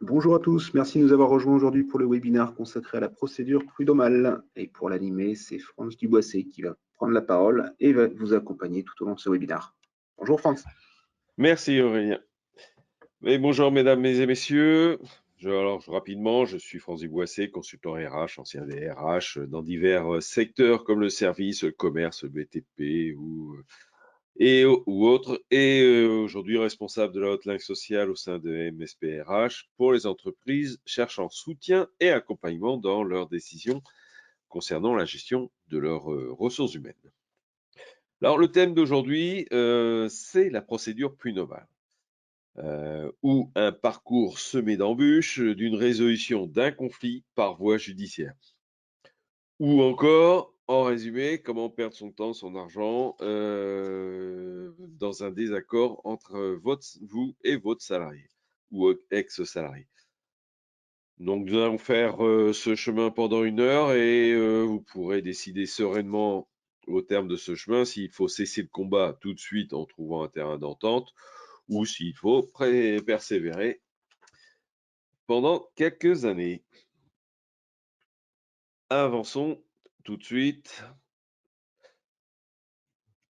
Bonjour à tous, merci de nous avoir rejoints aujourd'hui pour le webinaire consacré à la procédure prud'homale. Et pour l'animer, c'est Franz Duboissé qui va prendre la parole et va vous accompagner tout au long de ce webinaire. Bonjour Franz. Merci Aurélien. Et bonjour mesdames et messieurs. Rapidement, je suis Franz Duboissé, consultant RH, ancien DRH dans divers secteurs comme le service, le commerce, le BTP ou autres. Et aujourd'hui responsable de la hotline sociale au sein de MSP RH pour les entreprises cherchant soutien et accompagnement dans leurs décisions concernant la gestion de leurs ressources humaines. Alors le thème d'aujourd'hui, c'est la procédure prud'homale. Ou un parcours semé d'embûches d'une résolution d'un conflit par voie judiciaire. Ou encore, en résumé, comment perdre son temps, son argent dans un désaccord entre vous et votre salarié ou ex-salarié. Donc nous allons faire ce chemin pendant 1 heure et vous pourrez décider sereinement au terme de ce chemin s'il faut cesser le combat tout de suite en trouvant un terrain d'entente ou s'il faut persévérer pendant quelques années. Avançons tout de suite.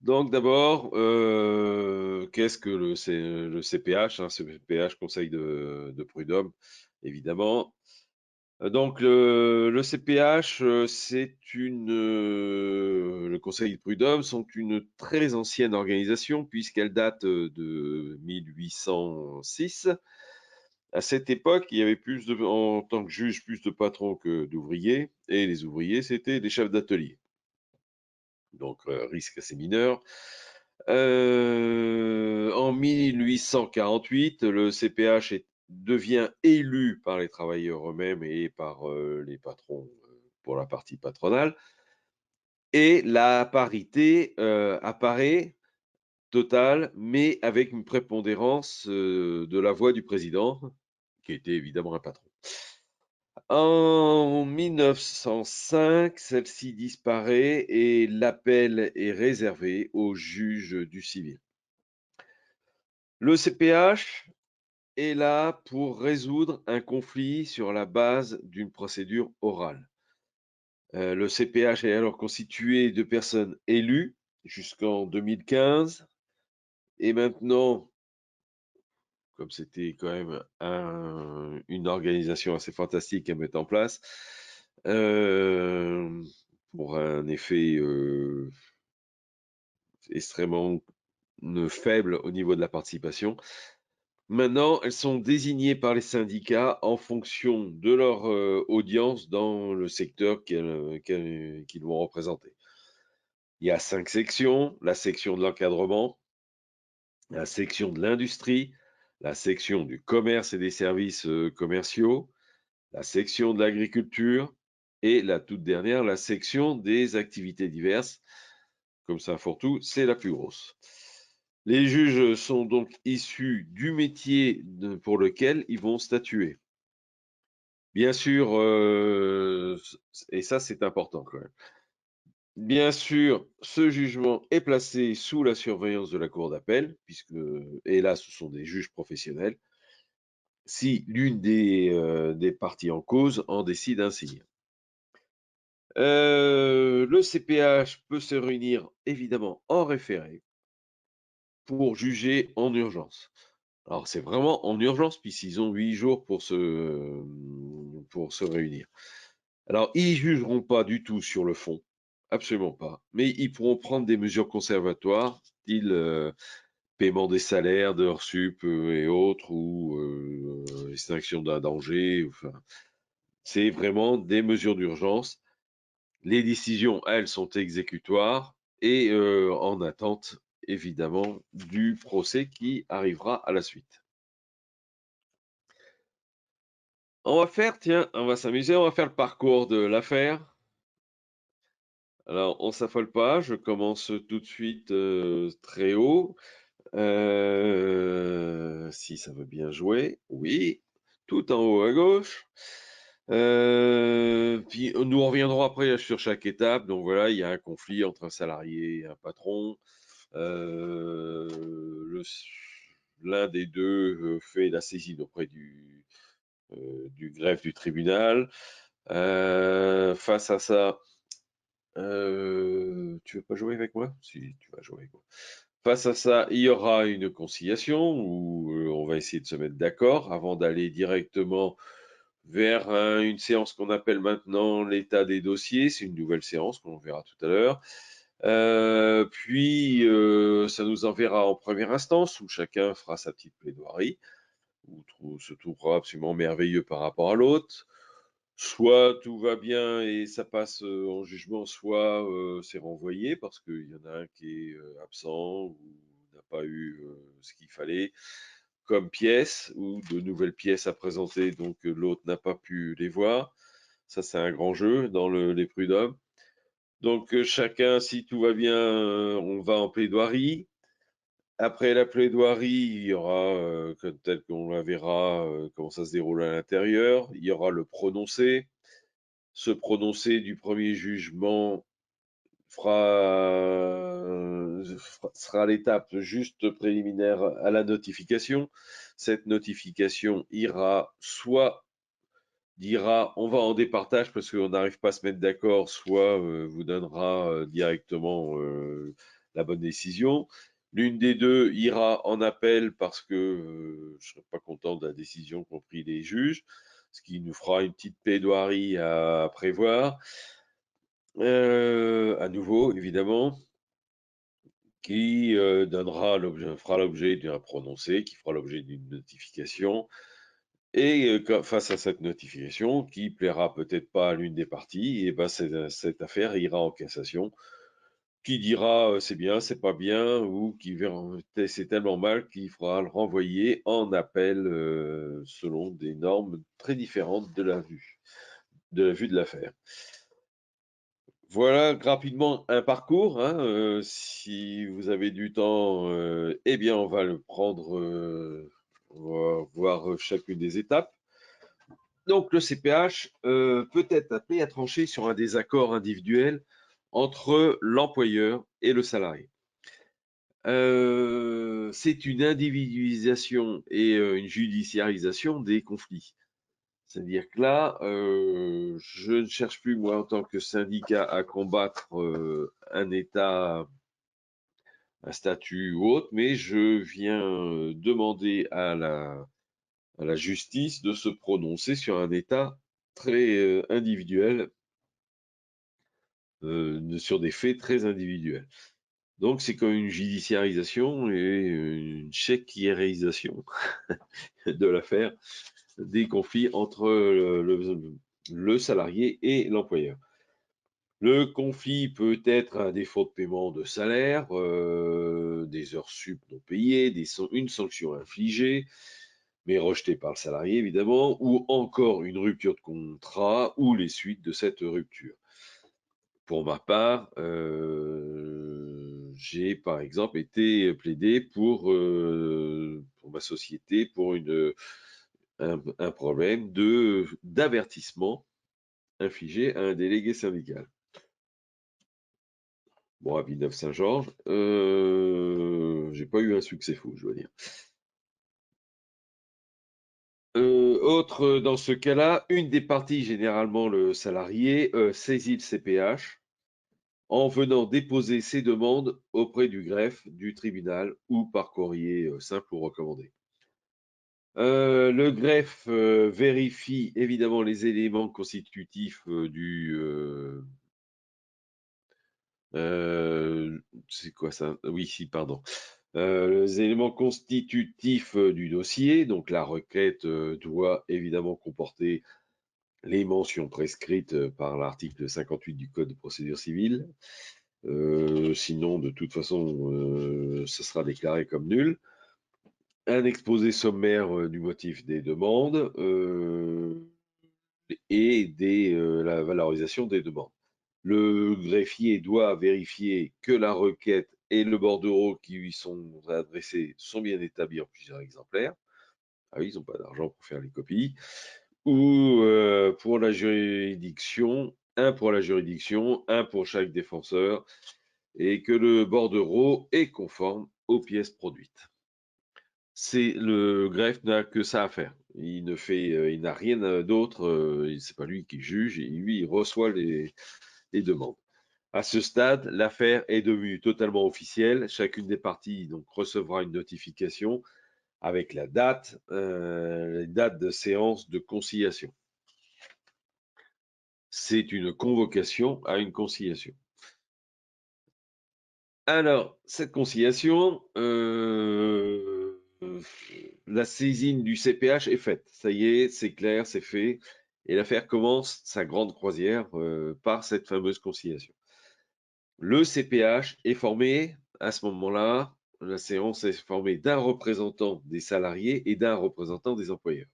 Donc d'abord, qu'est-ce que le CPH, CPH, Conseil de prud'homme, évidemment. Donc le CPH, le Conseil de prud'homme sont une très ancienne organisation puisqu'elle date de 1806. À cette époque, il y avait en tant que juge, plus de patrons que d'ouvriers, et les ouvriers, c'était des chefs d'atelier. Donc, risque assez mineur. En 1848, le CPH devient élu par les travailleurs eux-mêmes et par les patrons pour la partie patronale. Et la parité apparaît totale, mais avec une prépondérance de la voix du président, qui était évidemment un patron. En 1905, celle-ci disparaît et l'appel est réservé aux juges du civil. Le CPH est là pour résoudre un conflit sur la base d'une procédure orale. Le CPH est alors constitué de personnes élues jusqu'en 2015 et maintenant, comme c'était quand même une organisation assez fantastique à mettre en place, pour un effet extrêmement faible au niveau de la participation. Maintenant, elles sont désignées par les syndicats en fonction de leur audience dans le secteur qu'ils vont représenter. Il y a 5 sections: la section de l'encadrement, la section de l'industrie, la section du commerce et des services commerciaux, la section de l'agriculture et la toute dernière, la section des activités diverses. Comme ça, Fourtou, c'est la plus grosse. Les juges sont donc issus du métier pour lequel ils vont statuer. Bien sûr, et ça c'est important quand même. Bien sûr, ce jugement est placé sous la surveillance de la cour d'appel, et là ce sont des juges professionnels, si l'une des parties en cause en décide ainsi. Le CPH peut se réunir évidemment en référé pour juger en urgence. Alors c'est vraiment en urgence puisqu'ils ont 8 jours pour se réunir. Alors ils jugeront pas du tout sur le fond, absolument pas, mais ils pourront prendre des mesures conservatoires, style paiement des salaires, de heures sup et autres, ou extinction d'un danger. Enfin, c'est vraiment des mesures d'urgence. Les décisions, elles, sont exécutoires et en attente, évidemment, du procès qui arrivera à la suite. On va s'amuser, on va faire le parcours de l'affaire. Alors, on s'affole pas, je commence tout de suite très haut. Si ça veut bien jouer, oui, tout en haut à gauche. Puis nous reviendrons après sur chaque étape. Donc voilà, il y a un conflit entre un salarié et un patron. L'un des deux fait la saisine du greffe du tribunal. Face à ça, tu veux pas jouer avec moi? Si, tu vas jouer avec moi. Face à ça, il y aura une conciliation où on va essayer de se mettre d'accord avant d'aller directement vers une séance qu'on appelle maintenant l'état des dossiers. C'est une nouvelle séance qu'on verra tout à l'heure. Puis, ça nous enverra en première instance où chacun fera sa petite plaidoirie, où se trouvera absolument merveilleux par rapport à l'autre. Soit tout va bien et ça passe en jugement, soit c'est renvoyé parce qu'il y en a un qui est absent ou n'a pas eu ce qu'il fallait comme pièce ou de nouvelles pièces à présenter, donc l'autre n'a pas pu les voir. Ça, c'est un grand jeu dans les prud'hommes. Donc chacun, si tout va bien, on va en plaidoirie. Après la plaidoirie, il y aura, tel qu'on la verra, comment ça se déroule à l'intérieur. Il y aura le prononcé. Ce prononcé du premier jugement sera l'étape juste préliminaire à la notification. Cette notification dira on va en départage parce qu'on n'arrive pas à se mettre d'accord, soit vous donnera directement la bonne décision. L'une des deux ira en appel parce que je ne serai pas content de la décision qu'ont pris les juges, ce qui nous fera une petite plaidoirie à prévoir. À nouveau, évidemment, qui fera l'objet d'un prononcé, qui fera l'objet d'une notification, et face à cette notification, qui plaira peut-être pas à l'une des parties, et ben cette affaire ira en cassation, qui dira c'est bien, c'est pas bien, ou qui verra c'est tellement mal qu'il faudra le renvoyer en appel selon des normes très différentes de la vue de l'affaire. Voilà rapidement un parcours, hein, si vous avez du temps, eh bien on va le prendre, on va voir chacune des étapes. Donc le CPH peut être appelé à trancher sur un désaccord individuel entre l'employeur et le salarié. C'est une individualisation et une judiciarisation des conflits. C'est-à-dire que là, je ne cherche plus, moi, en tant que syndicat, à combattre un État, un statut ou autre, mais je viens demander à la justice de se prononcer sur un État très individuel, sur des faits très individuels. Donc, c'est comme une judiciarisation et une chèquierisation de l'affaire des conflits entre le salarié et l'employeur. Le conflit peut être un défaut de paiement de salaire, des heures sup non payées, une sanction infligée, mais rejetée par le salarié évidemment, ou encore une rupture de contrat ou les suites de cette rupture. Pour ma part, j'ai par exemple été plaidé pour ma société pour un problème d'avertissement infligé à un délégué syndical. Bon, à Villeneuve-Saint-Georges, j'ai pas eu un succès fou, je dois dire. Autre dans ce cas-là, une des parties, généralement le salarié, saisit le CPH en venant déposer ses demandes auprès du greffe, du tribunal ou par courrier simple ou recommandé. Le greffe vérifie évidemment les éléments constitutifs c'est quoi ça? Oui, si, pardon. Les éléments constitutifs du dossier, donc la requête doit évidemment comporter les mentions prescrites par l'article 58 du Code de procédure civile. Sinon, de toute façon, ce sera déclaré comme nul. Un exposé sommaire du motif des demandes et la valorisation des demandes. Le greffier doit vérifier que la requête et le bordereau qui lui sont adressés sont bien établis en plusieurs exemplaires. Ah oui, ils n'ont pas d'argent pour faire les copies. Ou pour la juridiction, un pour la juridiction, un pour chaque défenseur, et que le bordereau est conforme aux pièces produites. Le greffe n'a que ça à faire. Il n'a rien d'autre. C'est pas lui qui juge. Et lui, il reçoit les demandes. À ce stade, l'affaire est devenue totalement officielle. Chacune des parties donc recevra une notification avec la date, les dates de séance de conciliation. C'est une convocation à une conciliation. Alors, cette conciliation, la saisine du CPH est faite. Ça y est, c'est clair, c'est fait. Et l'affaire commence sa grande croisière par cette fameuse conciliation. Le CPH est formé à ce moment-là, la séance est formée d'un représentant des salariés et d'un représentant des employeurs.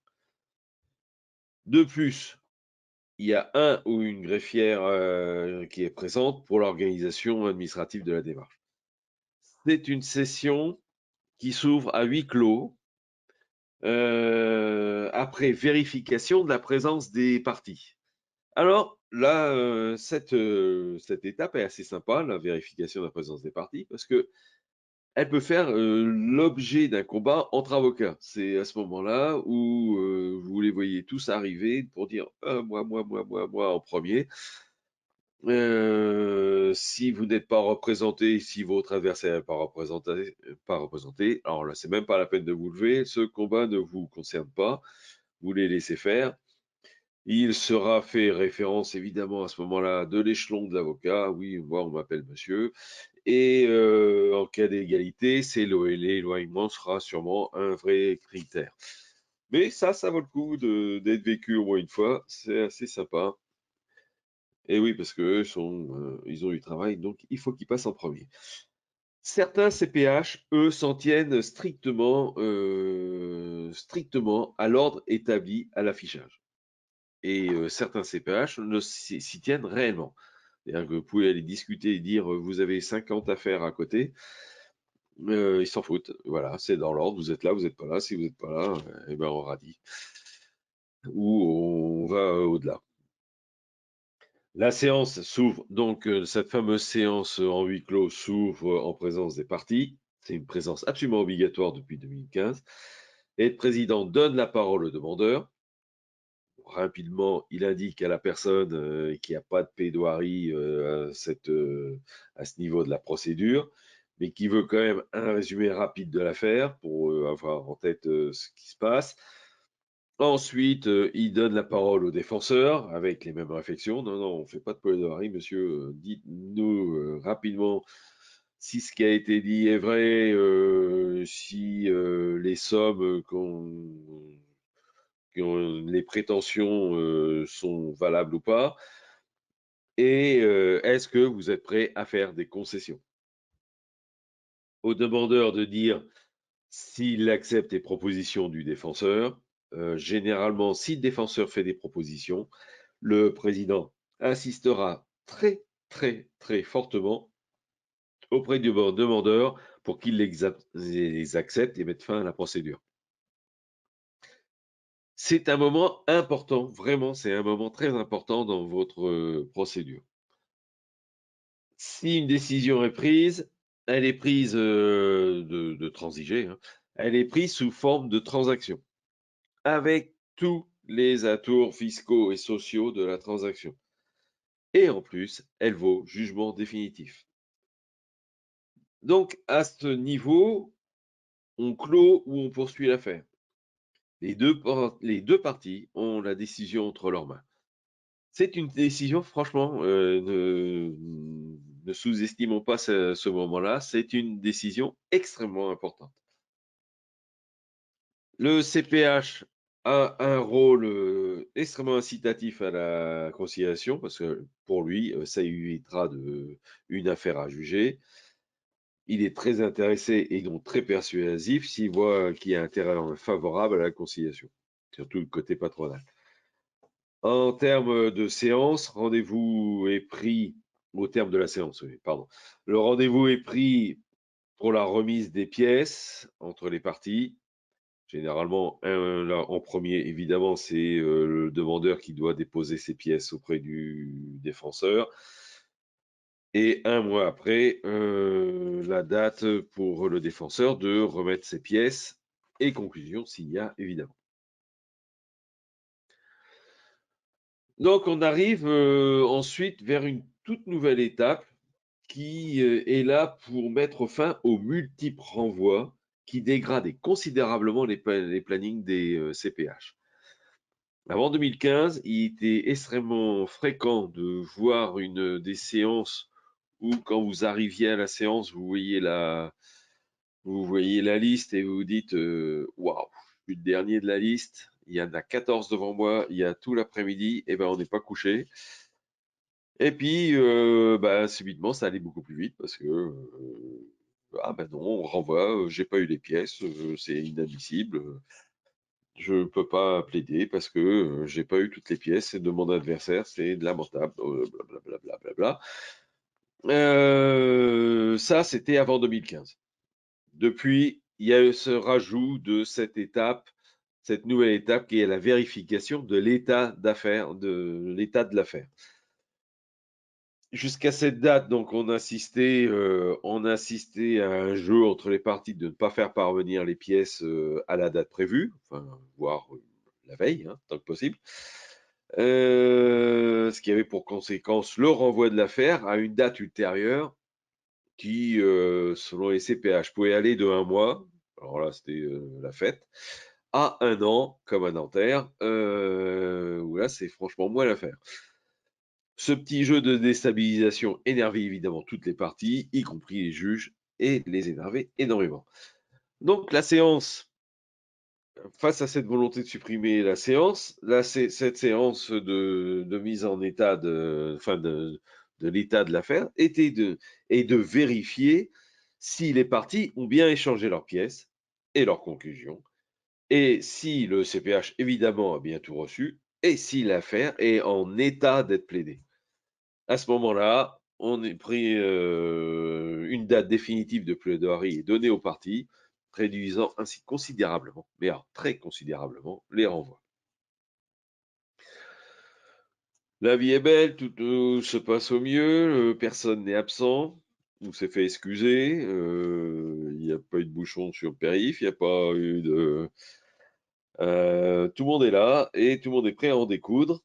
De plus, il y a un ou une greffière qui est présente pour l'organisation administrative de la démarche. C'est une session qui s'ouvre à huis clos après vérification de la présence des parties. Alors là, cette étape est assez sympa, la vérification de la présence des parties, parce que elle peut faire l'objet d'un combat entre avocats. C'est à ce moment-là où vous les voyez tous arriver pour dire moi en premier. Si vous n'êtes pas représenté, si votre adversaire n'est pas représenté, alors là, c'est même pas la peine de vous lever. Ce combat ne vous concerne pas. Vous les laissez faire. Il sera fait référence évidemment à ce moment-là de l'échelon de l'avocat. Oui, moi on m'appelle monsieur. Et en cas d'égalité, l'éloignement sera sûrement un vrai critère. Mais ça vaut le coup d'être vécu au moins une fois. C'est assez sympa. Et oui, parce qu'eux ils ont du travail, donc il faut qu'ils passent en premier. Certains CPH, eux, s'en tiennent strictement à l'ordre établi à l'affichage. Et certains CPH s'y tiennent réellement. C'est-à-dire que vous pouvez aller discuter et dire vous avez 50 affaires à côté. Ils s'en foutent. Voilà, c'est dans l'ordre. Vous êtes là, vous n'êtes pas là. Si vous n'êtes pas là, eh ben on radie. Ou on va au-delà. La séance s'ouvre, donc cette fameuse séance en huis clos s'ouvre en présence des parties. C'est une présence absolument obligatoire depuis 2015. Et le président donne la parole au demandeur. Rapidement, il indique à la personne qu'il n'y a pas de plaidoirie à ce niveau de la procédure, mais qui veut quand même un résumé rapide de l'affaire pour avoir en tête ce qui se passe. Ensuite, il donne la parole au défenseur avec les mêmes réflexions. Non, non, on ne fait pas de plaidoirie, monsieur. Dites-nous rapidement si ce qui a été dit est vrai, si les sommes les prétentions sont valables ou pas, et est-ce que vous êtes prêt à faire des concessions? Au demandeur de dire s'il accepte les propositions du défenseur. Généralement, si le défenseur fait des propositions, le président insistera très fortement auprès du demandeur pour qu'il les accepte et mette fin à la procédure. C'est un moment important, vraiment, c'est un moment très important dans votre procédure. Si une décision est prise, elle est prise de transiger, hein, elle est prise sous forme de transaction, avec tous les atours fiscaux et sociaux de la transaction. Et en plus, elle vaut jugement définitif. Donc, à ce niveau, on clôt ou on poursuit l'affaire. Les deux parties ont la décision entre leurs mains. C'est une décision, franchement, ne sous-estimons pas ce moment-là, c'est une décision extrêmement importante. Le CPH a un rôle extrêmement incitatif à la conciliation parce que pour lui, ça évitera une affaire à juger. Il est très intéressé et donc très persuasif s'il voit qu'il y a un terrain favorable à la conciliation, surtout le côté patronal. En termes de séance, rendez-vous est pris au terme de la séance, oui, pardon. Le rendez-vous est pris pour la remise des pièces entre les parties. Généralement, là, en premier, évidemment, c'est le demandeur qui doit déposer ses pièces auprès du défenseur. Et un mois après, la date pour le défenseur de remettre ses pièces et conclusion s'il y a, évidemment. Donc, on arrive ensuite vers une toute nouvelle étape qui est là pour mettre fin aux multiples renvois qui dégradaient considérablement les plannings des CPH. Avant 2015, il était extrêmement fréquent de voir des séances où, quand vous arriviez à la séance, vous voyez la liste et vous vous dites waouh, je suis le dernier de la liste, il y en a 14 devant moi, il y a tout l'après-midi, et ben on n'est pas couché. Et puis, subitement, ça allait beaucoup plus vite parce que ah ben non, on renvoie, j'ai pas eu les pièces, c'est inadmissible, je ne peux pas plaider parce que j'ai pas eu toutes les pièces de mon adversaire, c'est lamentable, blablabla. Ça, c'était avant 2015. Depuis, il y a eu ce rajout de cette étape, cette nouvelle étape qui est la vérification de l'état d'affaires, de l'état de l'affaire. Jusqu'à cette date, donc, on assistait à un jeu entre les parties de ne pas faire parvenir les pièces à la date prévue, enfin, voire la veille, hein, tant que possible. Ce qui avait pour conséquence le renvoi de l'affaire à une date ultérieure qui, selon les CPH, pouvait aller de 1 mois, alors là, c'était la fête, à 1 an, comme à Nanterre, où là, c'est franchement moins l'affaire. Ce petit jeu de déstabilisation énervait évidemment toutes les parties, y compris les juges, et les énervait énormément. Donc la séance, face à cette volonté de supprimer la séance, cette séance de mise en état de l'état de l'affaire était de vérifier si les parties ont bien échangé leurs pièces et leurs conclusions, et si le CPH évidemment a bien tout reçu, et si l'affaire est en état d'être plaidée. À ce moment-là, on est pris une date définitive de plaidoirie est donnée aux parties, réduisant ainsi considérablement, mais alors très considérablement, les renvois. La vie est belle, tout se passe au mieux, personne n'est absent, on s'est fait excuser, il n'y a pas eu de bouchon sur le périph', il n'y a pas eu de... tout le monde est là et tout le monde est prêt à en découdre.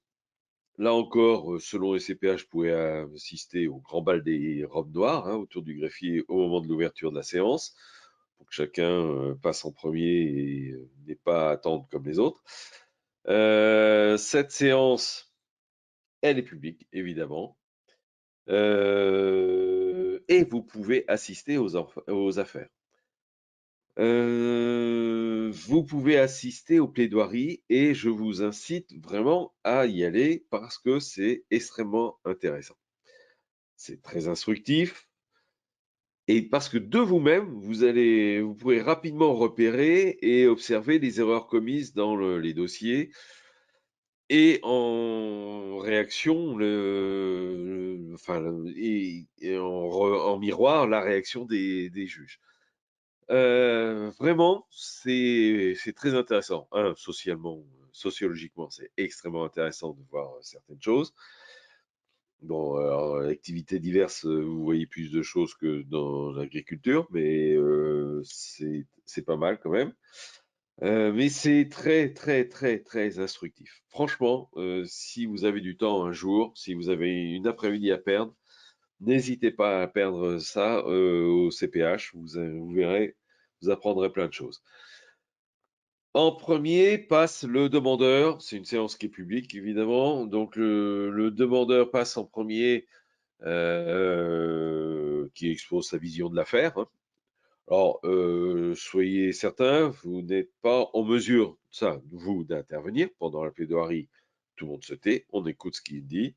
Là encore, selon les CPH, je pouvais assister au grand bal des robes noires autour du greffier au moment de l'ouverture de la séance, pour que chacun passe en premier et n'ait pas à attendre comme les autres. Cette séance, elle est publique, évidemment, et vous pouvez assister aux affaires. Vous pouvez assister aux plaidoiries et je vous incite vraiment à y aller parce que c'est extrêmement intéressant. C'est très instructif et parce que de vous-même, vous pourrez rapidement repérer et observer les erreurs commises dans les dossiers et en réaction, en miroir, la réaction des juges. Vraiment, c'est très intéressant. Sociologiquement, c'est extrêmement intéressant de voir certaines choses. Bon, alors, activités diverses, vous voyez plus de choses que dans l'agriculture, mais c'est pas mal quand même. Mais c'est très, très, très, très instructif. Franchement, si vous avez du temps un jour, si vous avez une après-midi à perdre, n'hésitez pas à perdre ça au CPH. Vous verrez, vous apprendrez plein de choses. En premier passe le demandeur. C'est une séance qui est publique, évidemment. Donc, le demandeur passe en premier, qui expose sa vision de l'affaire. Alors, soyez certains, vous n'êtes pas en mesure, ça, vous, d'intervenir pendant la plaidoirie. Tout le monde se tait, on écoute ce qu'il dit.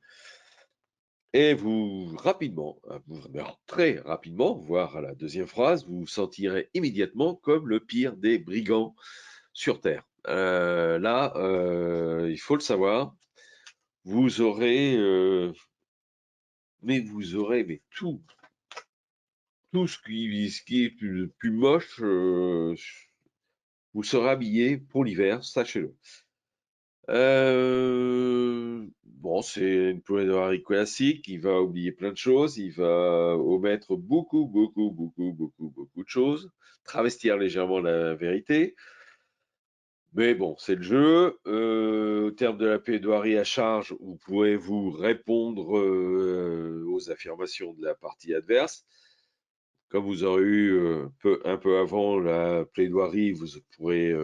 Et vous, rapidement, très rapidement, voire à la deuxième phrase, vous vous sentirez immédiatement comme le pire des brigands sur Terre. Là, il faut le savoir, vous aurez, mais tout ce qui est plus moche, vous serez habillé pour l'hiver, sachez-le. Bon, c'est une plaidoirie classique. Il va oublier plein de choses. Il va omettre beaucoup de choses, travestir légèrement la vérité. Mais bon, c'est le jeu. Au terme de la plaidoirie à charge, vous pourrez vous répondre aux affirmations de la partie adverse. Comme vous aurez eu un peu avant la plaidoirie, vous pourrez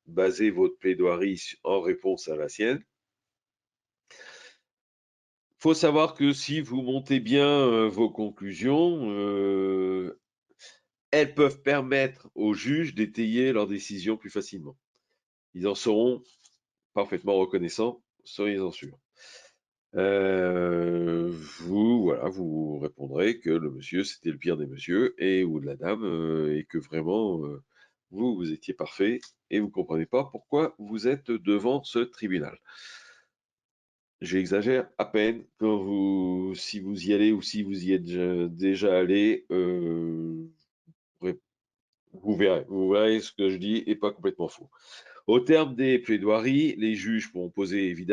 baser votre plaidoirie en réponse à la sienne. Il faut savoir que si vous montez bien vos conclusions, elles peuvent permettre aux juges d'étayer leur décision plus facilement. Ils en seront parfaitement reconnaissants, soyez-en sûrs. Vous répondrez que le monsieur, c'était le pire des messieurs, ou de la dame, et que vraiment, vous étiez parfait, et vous ne comprenez pas pourquoi vous êtes devant ce tribunal. J'exagère à peine si vous y allez ou si vous y êtes déjà allé, vous verrez ce que je dis est pas complètement faux. Au terme des plaidoiries, les juges vont poser, ils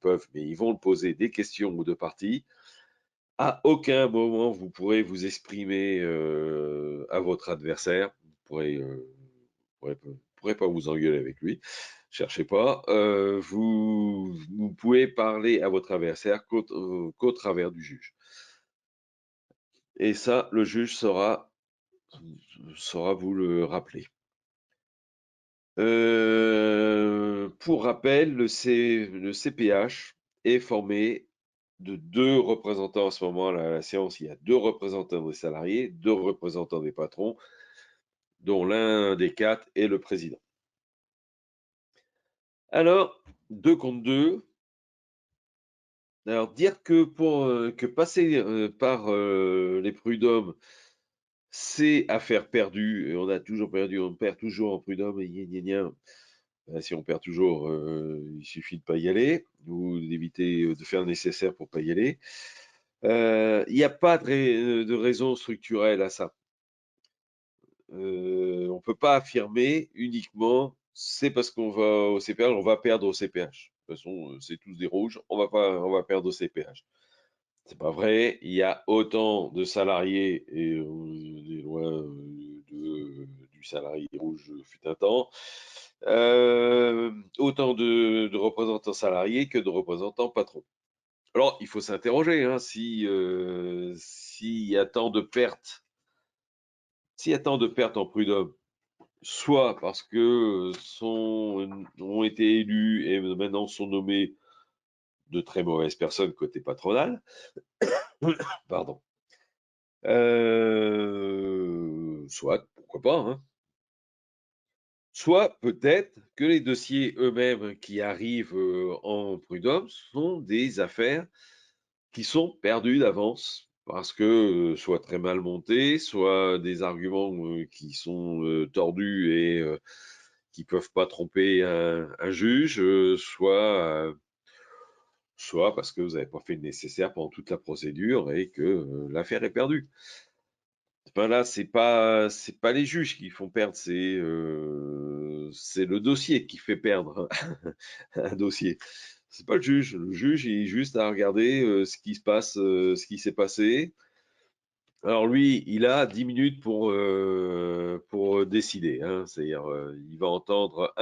peuvent, mais ils vont poser des questions aux deux parties. À aucun moment vous pourrez vous exprimer à votre adversaire. Pourrez pas vous engueuler avec lui. Cherchez pas. Vous pouvez parler à votre adversaire qu'au travers du juge. Et ça, le juge saura vous le rappeler. Pour rappel, le CPH est formé de 2 représentants à ce moment à la séance. Il y a 2 représentants des salariés, 2 représentants des patrons, dont l'un des 4 est le président. Alors, 2 contre 2. Alors, dire que que passer par les prud'hommes, c'est affaire perdue, et on a toujours perdu, on perd toujours en prud'homme, et gna gna gna. Si on perd toujours, il suffit de ne pas y aller ou d'éviter de faire le nécessaire pour ne pas y aller. Il n'y a pas de raison structurelle à ça. On ne peut pas affirmer uniquement c'est parce qu'on va au CPH, on va perdre au CPH. De toute façon, c'est tous des rouges, on va perdre au CPH. C'est pas vrai. Il y a autant de salariés et on est loin du salarié rouge fut un temps. Autant de représentants salariés que de représentants patrons. Alors, il faut s'interroger s'il y a tant de pertes, en prud'homme, soit parce que ont été élus et maintenant sont nommés de très mauvaises personnes côté patronal. Pardon. Soit, pourquoi pas, hein. Soit peut-être que les dossiers eux-mêmes qui arrivent en prud'homme sont des affaires qui sont perdues d'avance parce que soit très mal montés, soit des arguments qui sont tordus et qui peuvent pas tromper un juge, soit parce que vous n'avez pas fait le nécessaire pendant toute la procédure et que l'affaire est perdue. Enfin là, c'est pas les juges qui font perdre, c'est le dossier qui fait perdre un dossier. C'est pas le juge. Le juge, il est juste à regarder ce qui se passe, ce qui s'est passé. Alors lui, il a 10 minutes pour décider, hein. C'est-à-dire, il va entendre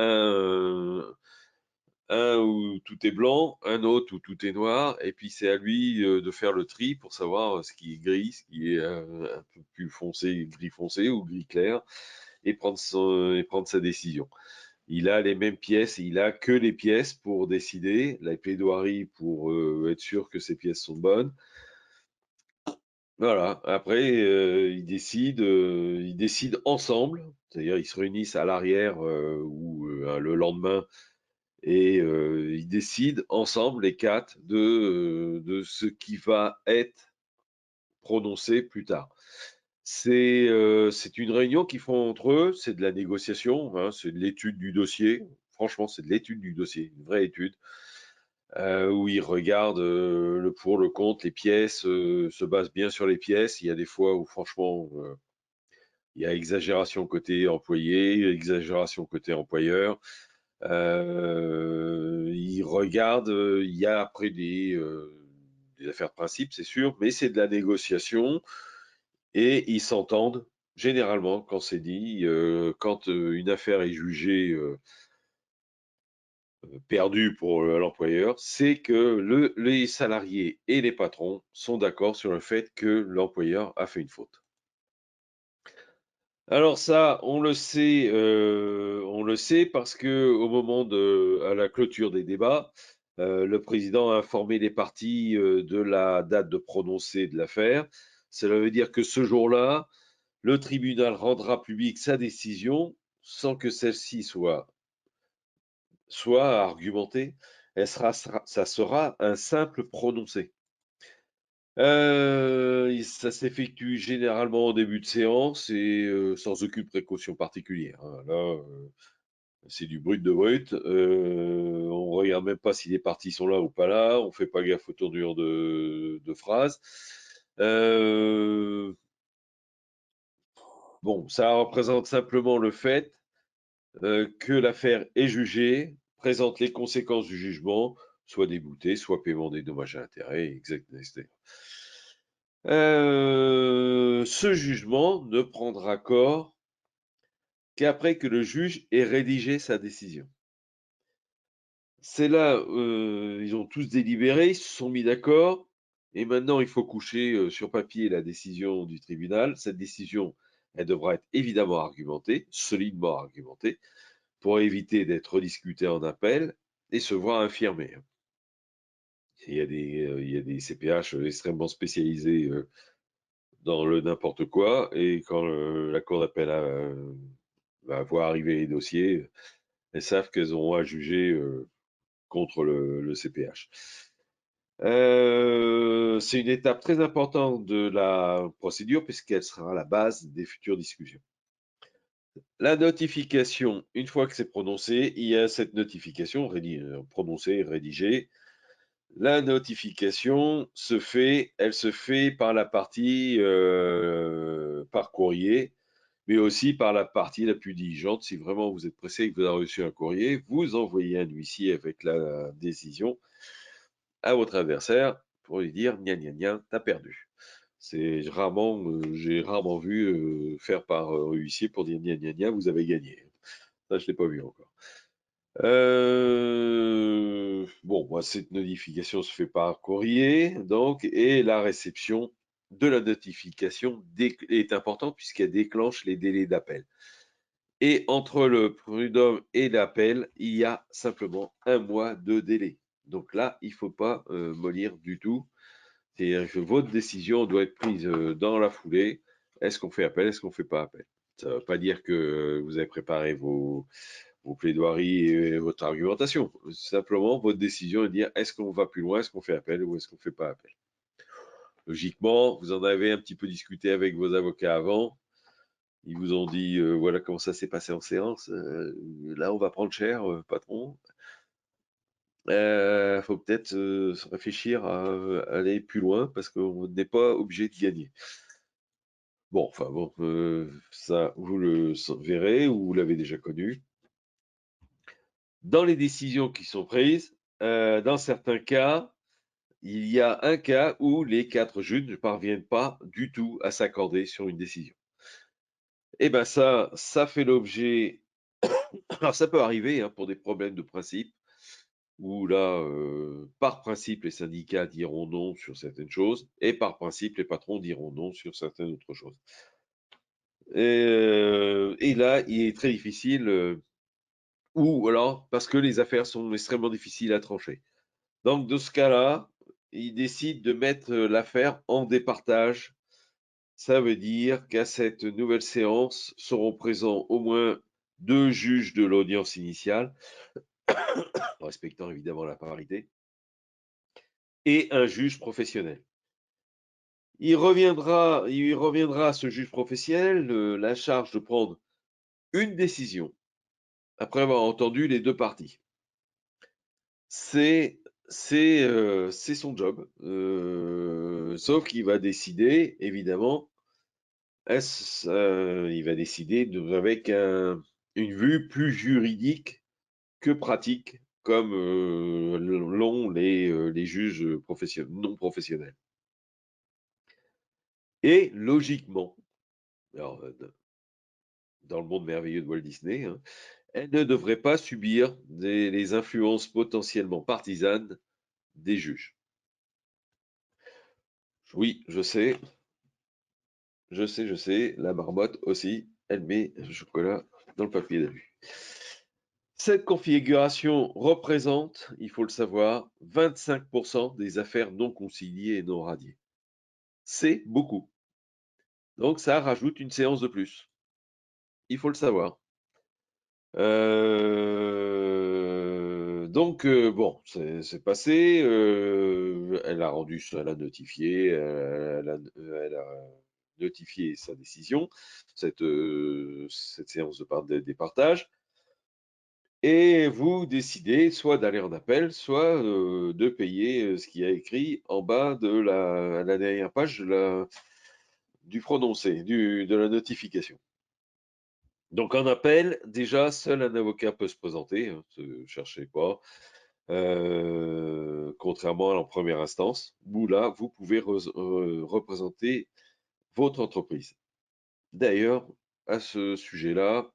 un où tout est blanc, un autre où tout est noir, et puis c'est à lui de faire le tri pour savoir ce qui est gris, ce qui est un peu plus foncé, gris foncé ou gris clair, et prendre sa décision. Il a les mêmes pièces, il a que les pièces pour décider, la plaidoirie pour être sûr que ces pièces sont bonnes. Voilà. Après, ils décident ensemble, c'est-à-dire ils se réunissent à l'arrière ou le lendemain et ils décident ensemble, les 4, de ce qui va être prononcé plus tard. C'est une réunion qu'ils font entre eux, c'est de la négociation, hein, c'est de l'étude du dossier. Franchement, c'est de l'étude du dossier, une vraie étude, où ils regardent le pour, le contre, les pièces, se basent bien sur les pièces. Il y a des fois où franchement, il y a exagération côté employé, exagération côté employeur. Ils regardent, il y a après des affaires de principe, c'est sûr, mais c'est de la négociation et ils s'entendent généralement, quand c'est dit, quand une affaire est jugée perdue pour l'employeur, c'est que les salariés et les patrons sont d'accord sur le fait que l'employeur a fait une faute. Alors ça, on le sait parce que au moment à la clôture des débats, le président a informé les parties de la date de prononcé de l'affaire. Cela veut dire que ce jour-là, le tribunal rendra publique sa décision sans que celle-ci soit argumentée. Ça sera un simple prononcé. Ça s'effectue généralement en début de séance et sans aucune précaution particulière, hein. Là, c'est du brut de brut. On regarde même pas si les parties sont là ou pas là. On fait pas gaffe aux tournures de phrases. Bon, ça représente simplement le fait que l'affaire est jugée, présente les conséquences du jugement, soit débouté, soit paiement des dommages et intérêts, etc. Ce jugement ne prendra corps qu'après que le juge ait rédigé sa décision. C'est là, ils ont tous délibéré, ils se sont mis d'accord, et maintenant il faut coucher sur papier la décision du tribunal. Cette décision, elle devra être évidemment argumentée, solidement argumentée, pour éviter d'être rediscutée en appel et se voir infirmer. Il y a des CPH extrêmement spécialisés dans le n'importe quoi, et quand la cour d'appel va voir arriver les dossiers, elles savent qu'elles auront à juger contre le CPH. C'est une étape très importante de la procédure puisqu'elle sera la base des futures discussions. La notification, une fois que c'est prononcé, il y a cette notification prononcée, rédigée. La notification elle se fait par la partie par courrier, mais aussi par la partie la plus diligente. Si vraiment vous êtes pressé et que vous avez reçu un courrier, vous envoyez un huissier avec la décision à votre adversaire pour lui dire gna gna gna, t'as perdu. J'ai rarement vu faire par huissier pour dire gna gna gna, vous avez gagné. Ça, je l'ai pas vu encore. Bon, moi, cette notification se fait par courrier, donc, et la réception de la notification est importante puisqu'elle déclenche les délais d'appel. Et entre le prud'homme et l'appel, il y a simplement 1 mois de délai. Donc là, il ne faut pas mollir du tout. C'est-à-dire que votre décision doit être prise dans la foulée. Est-ce qu'on fait appel? Est-ce qu'on ne fait pas appel? Ça ne veut pas dire que vous avez préparé vos plaidoiries et votre argumentation. Simplement, votre décision est de dire est-ce qu'on va plus loin, est-ce qu'on fait appel ou est-ce qu'on ne fait pas appel? Logiquement, vous en avez un petit peu discuté avec vos avocats avant. Ils vous ont dit voilà comment ça s'est passé en séance. Là, on va prendre cher, patron. Faut peut-être se réfléchir à aller plus loin parce qu'on n'est pas obligé de gagner. Bon, enfin bon, ça, vous le verrez ou vous l'avez déjà connu. Dans les décisions qui sont prises, dans certains cas, il y a un cas où les 4 juges ne parviennent pas du tout à s'accorder sur une décision. Eh ben ça fait l'objet. Alors ça peut arriver hein, pour des problèmes de principe, où là, par principe, les syndicats diront non sur certaines choses, et par principe, les patrons diront non sur certaines autres choses. Et là, il est très difficile, ou alors parce que les affaires sont extrêmement difficiles à trancher. Donc, dans ce cas-là, ils décident de mettre l'affaire en départage. Ça veut dire qu'à cette nouvelle séance seront présents au moins 2 juges de l'audience initiale, respectant évidemment la parité, et un juge professionnel. Il reviendra à ce juge professionnel la charge de prendre une décision après avoir entendu les 2 parties. C'est son job, sauf qu'il va décider évidemment il va décider avec une vue plus juridique que pratique, comme l'ont les juges non professionnels. Et logiquement, Alors, dans le monde merveilleux de Walt Disney, hein, elle ne devrait pas subir les influences potentiellement partisanes des juges. Oui, je sais, je sais, la marmotte aussi, elle met le chocolat dans le papier d'alu. Cette configuration représente, il faut le savoir, 25% des affaires non conciliées et non radiées. C'est beaucoup. Donc ça rajoute une séance de plus. Il faut le savoir. Bon, c'est passé. Elle a rendu, elle a notifié, elle a notifié sa décision, cette séance de départage. Et vous décidez soit d'aller en appel, soit de payer ce qu'il y a écrit en bas de la dernière page du prononcé, de la notification. Donc en appel, déjà, seul un avocat peut se présenter, hein, ne cherchez pas, contrairement à la première instance, où là, vous pouvez représenter votre entreprise. D'ailleurs, à ce sujet-là,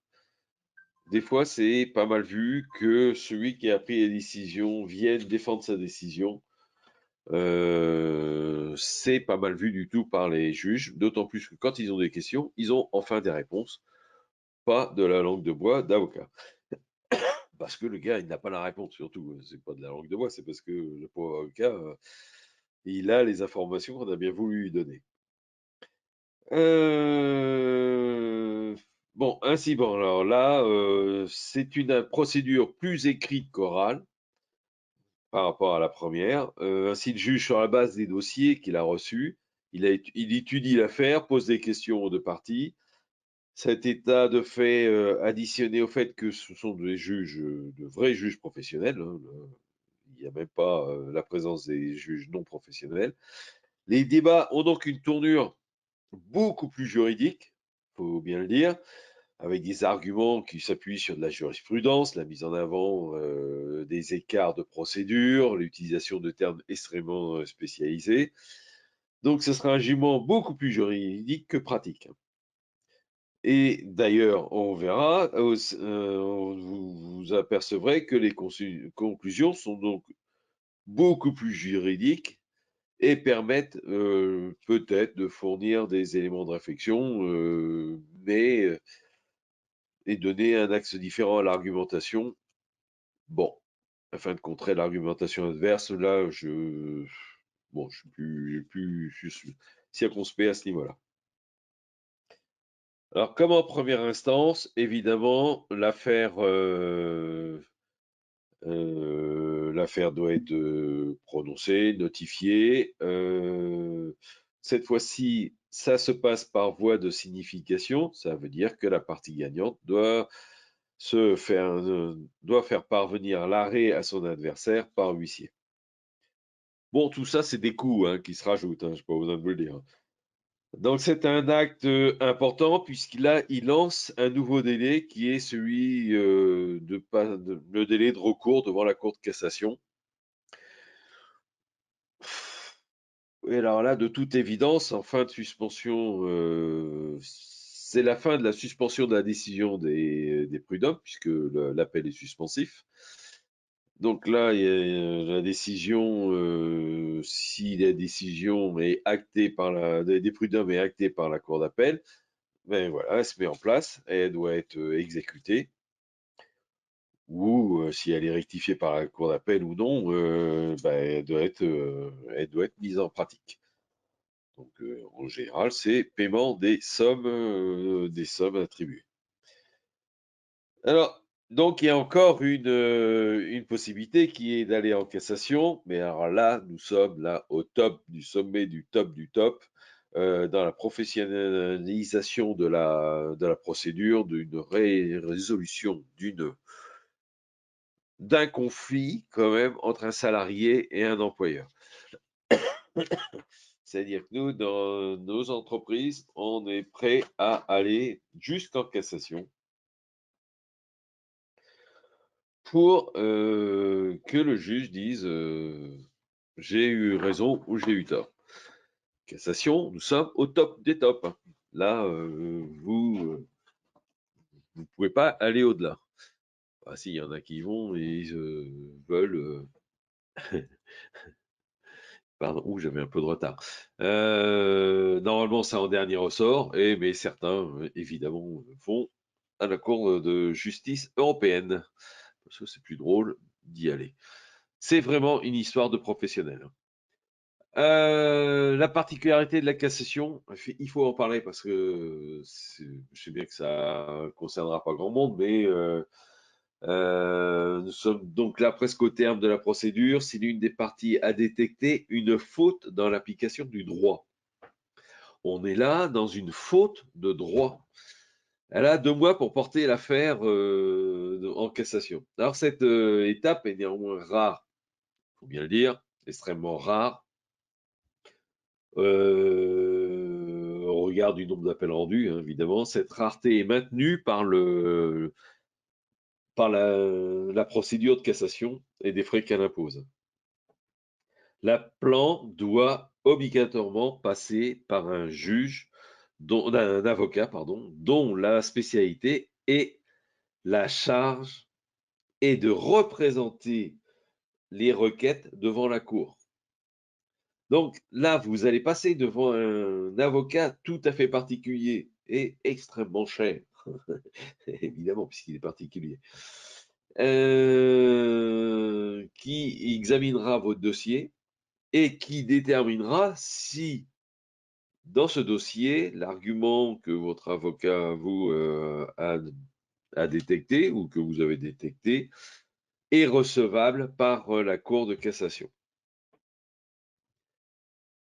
des fois, c'est pas mal vu que celui qui a pris la décision vienne défendre sa décision. C'est pas mal vu du tout par les juges, d'autant plus que quand ils ont des questions, ils ont enfin des réponses, pas de la langue de bois d'avocat. Parce que le gars, il n'a pas la réponse, surtout. C'est pas de la langue de bois, c'est parce que le pauvre avocat, il a les informations qu'on a bien voulu lui donner. Bon, ainsi, bon, alors là, c'est une procédure plus écrite qu'orale par rapport à la première. Ainsi, le juge, sur la base des dossiers qu'il a reçus, il étudie l'affaire, pose des questions aux deux parties. Cet état de fait additionné au fait que ce sont des juges, de vrais juges professionnels, hein, il n'y a même pas la présence des juges non professionnels. Les débats ont donc une tournure beaucoup plus juridique, faut bien le dire, avec des arguments qui s'appuient sur de la jurisprudence, la mise en avant des écarts de procédure, l'utilisation de termes extrêmement spécialisés. Donc ce sera un jugement beaucoup plus juridique que pratique. Et d'ailleurs, on verra, vous apercevrez que les conclusions sont donc beaucoup plus juridiques et permettent peut-être de fournir des éléments de réflexion, et donner un axe différent à l'argumentation. Bon, afin de contrer l'argumentation adverse, là, je suis plus circonspect à ce niveau-là. Alors, comme en première instance, évidemment, l'affaire doit être prononcée, notifiée. Cette fois-ci, ça se passe par voie de signification. Ça veut dire que la partie gagnante doit faire parvenir l'arrêt à son adversaire par huissier. Bon, tout ça, c'est des coûts hein, qui se rajoutent, hein, je n'ai pas besoin de vous le dire. Donc c'est un acte important puisqu'il lance un nouveau délai qui est celui le délai de recours devant la Cour de cassation. Et alors là, de toute évidence, en fin de suspension, c'est la fin de la suspension de la décision des prud'hommes puisque l'appel est suspensif. Donc là, il y a la décision, si la décision est actée par des prud'hommes est actée par la Cour d'appel, ben voilà, elle se met en place et elle doit être exécutée. Ou si elle est rectifiée par la Cour d'appel ou non, ben, elle doit être mise en pratique. Donc en général, c'est paiement des sommes attribuées. Alors, donc il y a encore une possibilité qui est d'aller en cassation, mais alors là, nous sommes là au top du sommet du top dans la professionnalisation de la procédure, d'une résolution d'un conflit quand même entre un salarié et un employeur. C'est-à-dire que nous, dans nos entreprises, on est prêt à aller jusqu'en cassation pour que le juge dise j'ai eu raison ou j'ai eu tort. Cassation, nous sommes au top des tops. Là, vous ne pouvez pas aller au-delà. Ah si, il y en a qui y vont et ils veulent... Pardon, j'avais un peu de retard. Normalement, c'est en dernier ressort, mais certains, évidemment, vont à la Cour de justice européenne, parce que c'est plus drôle d'y aller. C'est vraiment une histoire de professionnels. La particularité de la cassation, il faut en parler parce que je sais bien que ça concernera pas grand monde, mais nous sommes donc là presque au terme de la procédure. Si l'une des parties a détecté une faute dans l'application du droit, on est là dans une faute de droit. Elle a 2 mois pour porter l'affaire en cassation. Alors cette étape est néanmoins rare, il faut bien le dire, extrêmement rare. Au regard du nombre d'appels rendus, hein, évidemment, cette rareté est maintenue par la procédure de cassation et des frais qu'elle impose. La plan doit obligatoirement passer par un juge, un avocat, pardon, dont la spécialité et la charge est de représenter les requêtes devant la cour. Donc là, vous allez passer devant un avocat tout à fait particulier et extrêmement cher, évidemment, puisqu'il est particulier, qui examinera votre dossier et qui déterminera si, dans ce dossier, l'argument que votre avocat vous a détecté ou que vous avez détecté est recevable par la Cour de cassation.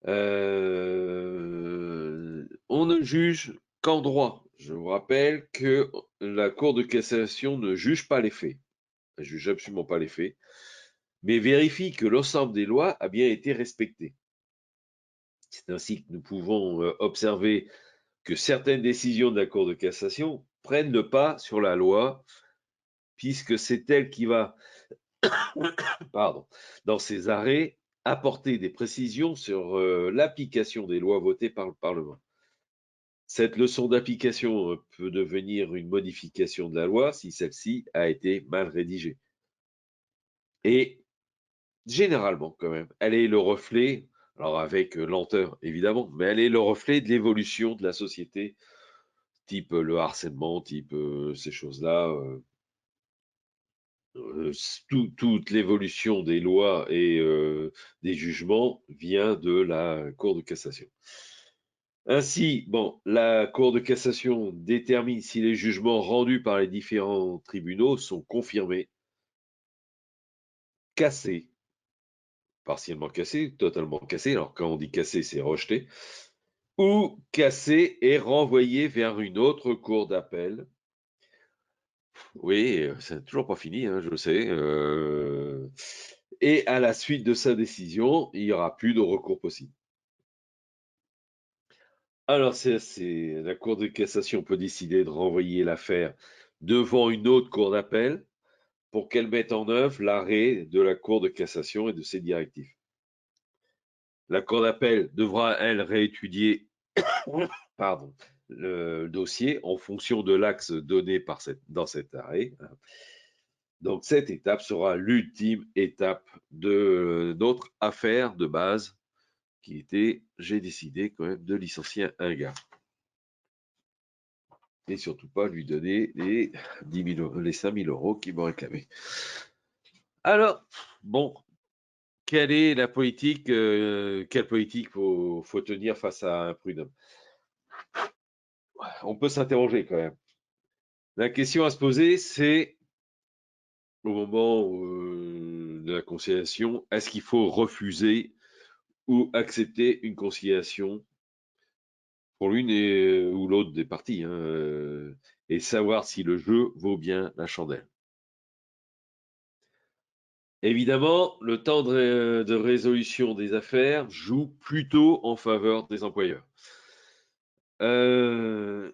On ne juge qu'en droit. Je vous rappelle que la Cour de cassation ne juge pas les faits. Elle ne juge absolument pas les faits, mais vérifie que l'ensemble des lois a bien été respecté. C'est ainsi que nous pouvons observer que certaines décisions de la Cour de cassation prennent le pas sur la loi, puisque c'est elle qui va, dans ses arrêts, apporter des précisions sur l'application des lois votées par le Parlement. Cette leçon d'application peut devenir une modification de la loi si celle-ci a été mal rédigée. Et généralement, quand même, elle est le reflet, alors avec lenteur évidemment, mais elle est le reflet de l'évolution de la société, type le harcèlement, type ces choses-là. Toute l'évolution des lois et des jugements vient de la Cour de cassation. Ainsi, bon, la Cour de cassation détermine si les jugements rendus par les différents tribunaux sont confirmés, cassés, partiellement cassés, totalement cassés. Alors quand on dit cassé, c'est rejeté, ou cassés et renvoyés vers une autre cour d'appel. Oui, c'est toujours pas fini, hein, je le sais. Et à la suite de sa décision, il n'y aura plus de recours possible. Alors, la Cour de cassation peut décider de renvoyer l'affaire devant une autre cour d'appel pour qu'elle mette en œuvre l'arrêt de la Cour de cassation et de ses directives. La Cour d'appel devra, elle, réétudier le dossier en fonction de l'axe donné dans cet arrêt. Donc, cette étape sera l'ultime étape de notre affaire de base qui était, j'ai décidé quand même de licencier un gars. Et surtout pas lui donner les 5 000 euros qu'il m'a réclamé. Alors, bon, quelle est la politique, quelle politique faut tenir face à un prud'homme? On peut s'interroger quand même. La question à se poser, c'est au moment de la conciliation, est-ce qu'il faut refuser ou accepter une conciliation pour l'une ou l'autre des parties, hein, et savoir si le jeu vaut bien la chandelle. Évidemment, le temps de résolution des affaires joue plutôt en faveur des employeurs. Je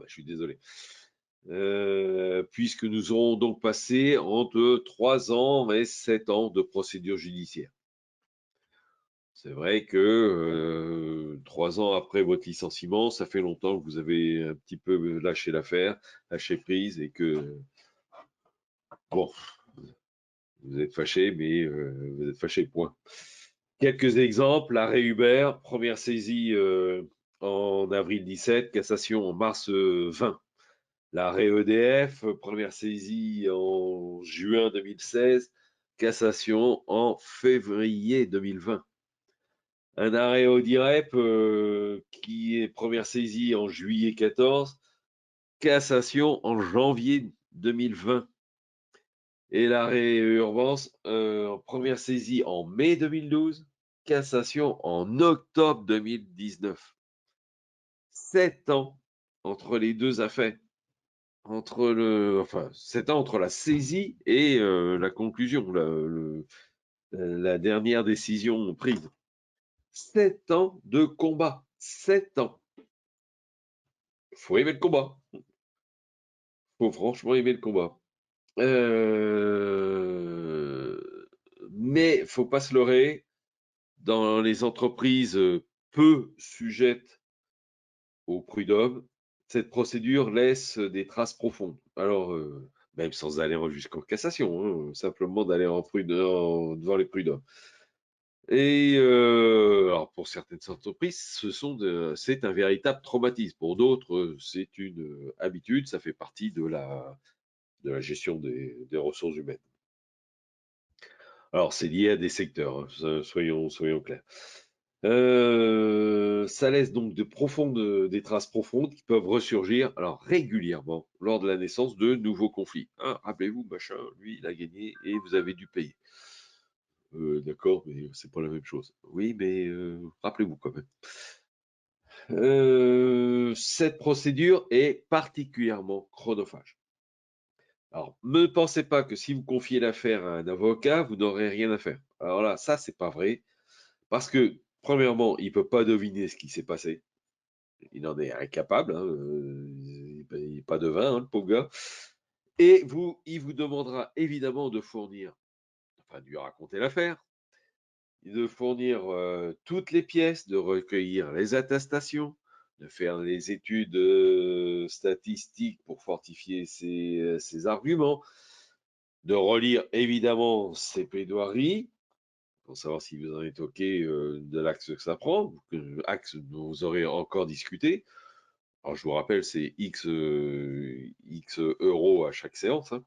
suis désolé. Puisque nous aurons donc passé entre 3 ans et 7 ans de procédure judiciaire. C'est vrai que 3 ans après votre licenciement, ça fait longtemps que vous avez un petit peu lâché l'affaire, lâché prise et que, bon, vous êtes fâché, mais vous êtes fâché, point. Quelques exemples, arrêt Uber, première saisie en avril 17, cassation en mars 20. L'arrêt EDF, première saisie en juin 2016, cassation en février 2020. Un arrêt Audirep qui est première saisie en juillet 14, cassation en janvier 2020. Et l'arrêt Urbance, première saisie en mai 2012, cassation en octobre 2019. 7 ans entre les deux affaires. Enfin, 7 ans entre la saisie et la conclusion, la dernière décision prise. 7 ans de combat. 7 ans. Faut aimer le combat. Faut franchement aimer le combat. Mais faut pas se leurrer. Dans les entreprises peu sujettes au prud'homme, cette procédure laisse des traces profondes. Alors, même sans aller jusqu'en cassation, hein, simplement d'aller devant les prud'hommes. Et alors pour certaines entreprises, c'est un véritable traumatisme. Pour d'autres, c'est une habitude, ça fait partie de la gestion des ressources humaines. Alors, c'est lié à des secteurs, hein, soyons clairs. Ça laisse donc des traces profondes qui peuvent ressurgir alors régulièrement lors de la naissance de nouveaux conflits. Ah, rappelez-vous, machin, lui, il a gagné et vous avez dû payer. D'accord, mais c'est pas la même chose. Oui, mais rappelez-vous quand même. Cette procédure est particulièrement chronophage. Alors, ne pensez pas que si vous confiez l'affaire à un avocat, vous n'aurez rien à faire. Alors là, ça, c'est pas vrai. Parce que, premièrement, il ne peut pas deviner ce qui s'est passé. Il en est incapable. Hein, il n'est pas devin, hein, le pauvre gars. Et il vous demandera évidemment de fournir, enfin, de lui raconter l'affaire, de fournir toutes les pièces, de recueillir les attestations, de faire les études statistiques pour fortifier ses arguments, de relire évidemment ses plaidoiries pour savoir si vous en êtes OK de l'axe que ça prend, axe dont vous aurez encore discuté. Alors, je vous rappelle, c'est X euros à chaque séance. Hein.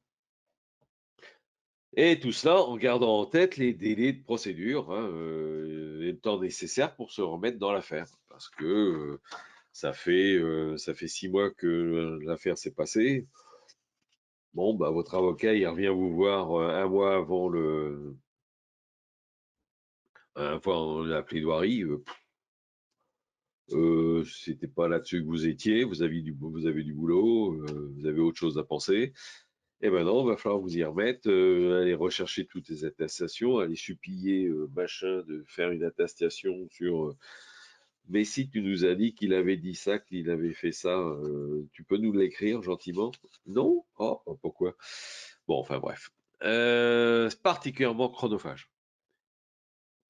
Et tout cela en gardant en tête les délais de procédure hein, et le temps nécessaire pour se remettre dans l'affaire. Parce que ça fait 6 mois que l'affaire s'est passée. Bon, bah, votre avocat, il revient vous voir un mois avant la plaidoirie. C'était pas là-dessus que vous étiez, vous avez du boulot, vous avez autre chose à penser. Et maintenant, il va falloir vous y remettre, aller rechercher toutes les attestations, aller supplier machin de faire une attestation sur. Mais si tu nous as dit qu'il avait dit ça, qu'il avait fait ça, tu peux nous l'écrire gentiment? Non? Oh, pourquoi? Bon, enfin bref. C'est particulièrement chronophage.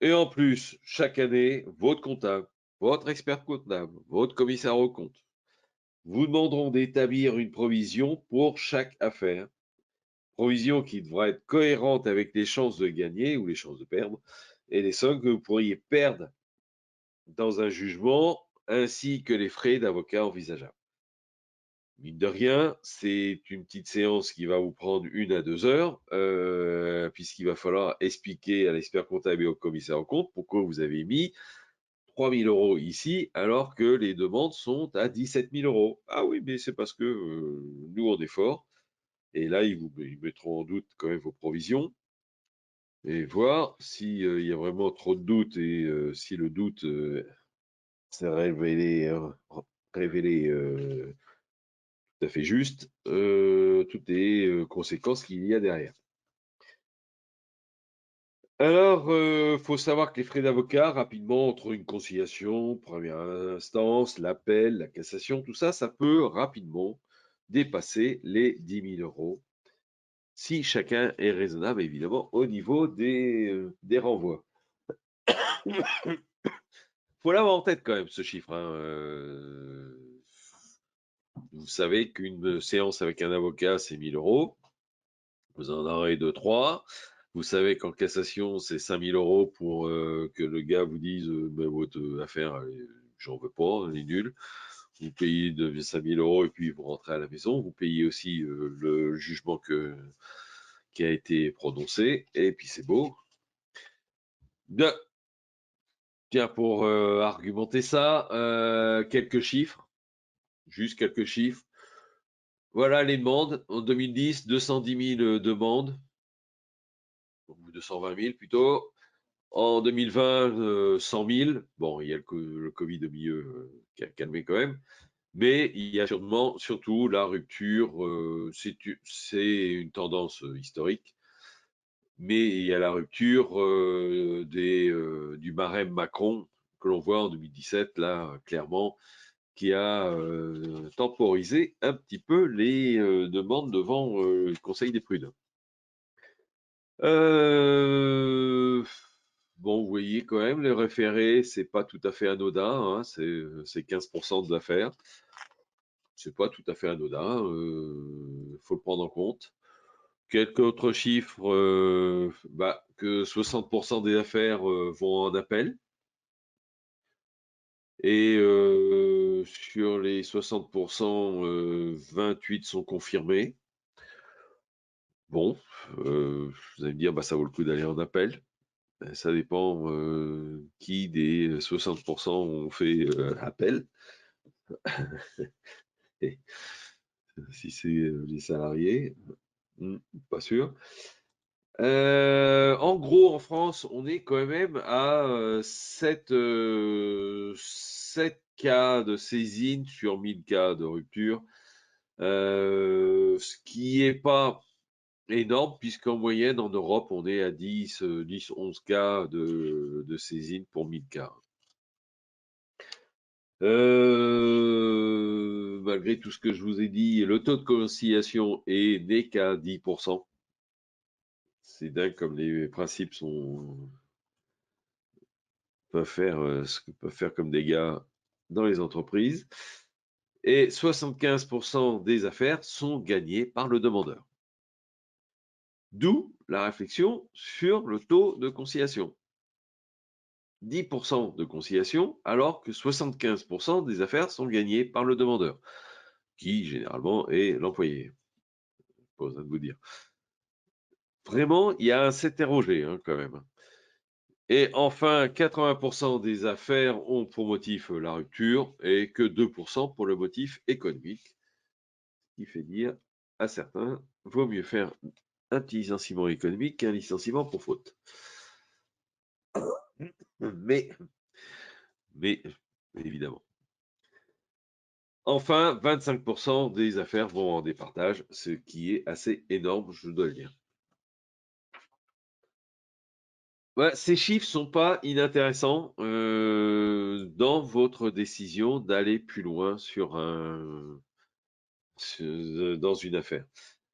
Et en plus, chaque année, votre comptable, votre expert comptable, votre commissaire aux comptes vous demanderont d'établir une provision pour chaque affaire. Provision qui devra être cohérente avec les chances de gagner ou les chances de perdre et les sommes que vous pourriez perdre dans un jugement ainsi que les frais d'avocat envisageables. Mine de rien, c'est une petite séance qui va vous prendre 1 à 2 heures, puisqu'il va falloir expliquer à l'expert comptable et au commissaire aux comptes pourquoi vous avez mis 3 000 euros ici, alors que les demandes sont à 17 000 euros. Ah oui, mais c'est parce que nous, on est fort. Et là, ils mettront en doute quand même vos provisions et voir s'il y a vraiment trop de doutes et si le doute s'est révélé tout à fait juste, toutes les conséquences qu'il y a derrière. Alors, faut savoir que les frais d'avocat, rapidement, entre une conciliation, première instance, l'appel, la cassation, tout ça, ça peut rapidement dépasser les 10 000 euros, si chacun est raisonnable, évidemment, au niveau des renvois. Faut l'avoir en tête quand même, ce chiffre, hein. Vous savez qu'une séance avec un avocat, c'est 1 000 euros. Vous en aurez 2, 3. Vous savez qu'en cassation, c'est 5 000 euros pour que le gars vous dise ben, votre affaire, j'en veux pas, elle est nulle. Vous payez 5 000 euros et puis vous rentrez à la maison. Vous payez aussi le jugement qui a été prononcé. Et puis c'est beau. Bien. Tiens, pour argumenter ça, quelques chiffres. Juste quelques chiffres. Voilà les demandes. En 2010, 210 000 demandes. Ou 220 000 plutôt. En 2020, 100 000. Bon, il y a le Covid au milieu qui a calmé quand même. Mais il y a surtout la rupture. C'est une tendance historique. Mais il y a la rupture du barème Macron que l'on voit en 2017, là, clairement, qui a temporisé un petit peu les demandes devant le Conseil des prud'hommes. Bon, vous voyez quand même, les référés, c'est pas tout à fait anodin, hein, c'est 15% de l'affaire. C'est pas tout à fait anodin, faut le prendre en compte. Quelques autres chiffres, que 60% des affaires vont en appel. Et sur les 60%, 28 sont confirmés. Bon, vous allez me dire, ça vaut le coup d'aller en appel. Ça dépend qui des 60% ont fait appel. Et si c'est les salariés, pas sûr. En gros, en France, on est quand même à 7 cas de saisine sur 1000 cas de rupture, ce qui n'est pas énorme, puisqu'en moyenne, en Europe, on est à 10, 11 cas de saisine pour 1000 cas. Malgré tout ce que je vous ai dit, le taux de conciliation n'est qu'à 10%. C'est dingue comme les principes peuvent faire ce que peuvent faire comme dégâts dans les entreprises. Et 75% des affaires sont gagnées par le demandeur. D'où la réflexion sur le taux de conciliation. 10% de conciliation, alors que 75% des affaires sont gagnées par le demandeur, qui généralement est l'employé. Pas besoin de vous dire. Vraiment, il y a à s'interroger quand même. Et enfin, 80% des affaires ont pour motif la rupture et que 2% pour le motif économique, ce qui fait dire à certains, vaut mieux faire un petit licenciement économique qu'un licenciement pour faute. Mais évidemment. Enfin, 25% des affaires vont en départage, ce qui est assez énorme, je dois le dire. Ces chiffres sont pas inintéressants dans votre décision d'aller plus loin dans une affaire.